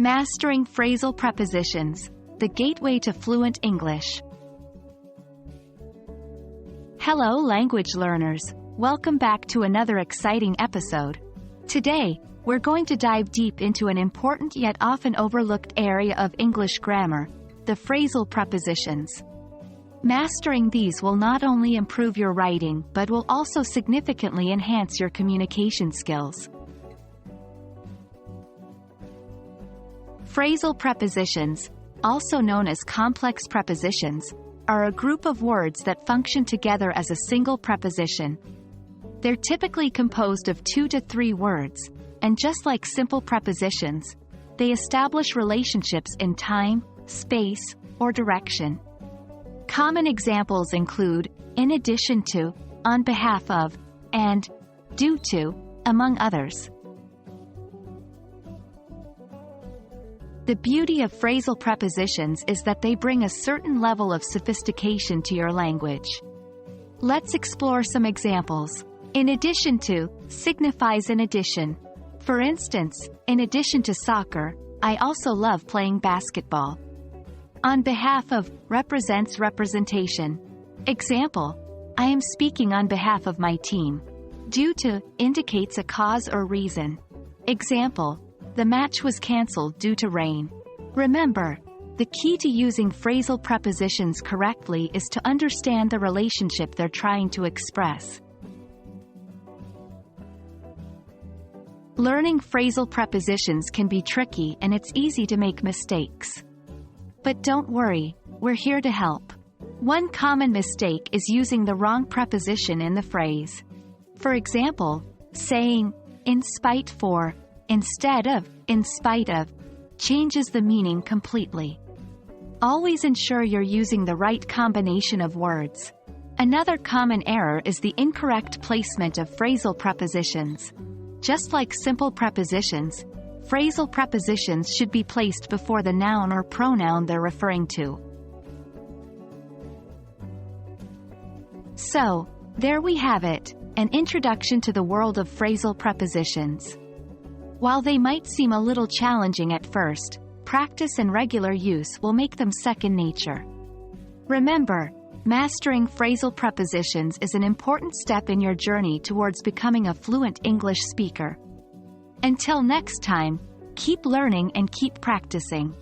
Mastering phrasal prepositions, the gateway to fluent English. Hello language learners, welcome back to another exciting episode. Today, we're going to dive deep into an important yet often overlooked area of English grammar, the phrasal prepositions. Mastering these will not only improve your writing but will also significantly enhance your communication skills. Phrasal prepositions, also known as complex prepositions, are a group of words that function together as a single preposition. They're typically composed of 2 to 3 words, and just like simple prepositions, they establish relationships in time, space, or direction. Common examples include in addition to, on behalf of, and due to, among others. The beauty of phrasal prepositions is that they bring a certain level of sophistication to your language. Let's explore some examples. In addition to signifies in addition. For instance, in addition to soccer, I also love playing basketball. On behalf of represents representation. Example, I am speaking on behalf of my team. Due to indicates a cause or reason. Example, the match was cancelled due to rain. Remember, the key to using phrasal prepositions correctly is to understand the relationship they're trying to express. Learning phrasal prepositions can be tricky and it's easy to make mistakes. But don't worry, we're here to help. One common mistake is using the wrong preposition in the phrase. For example, saying, in spite for, instead of, in spite of, changes the meaning completely. Always ensure you're using the right combination of words. Another common error is the incorrect placement of phrasal prepositions. Just like simple prepositions, phrasal prepositions should be placed before the noun or pronoun they're referring to. So, there we have it, an introduction to the world of phrasal prepositions. While they might seem a little challenging at first, practice and regular use will make them second nature. Remember, mastering phrasal prepositions is an important step in your journey towards becoming a fluent English speaker. Until next time, keep learning and keep practicing.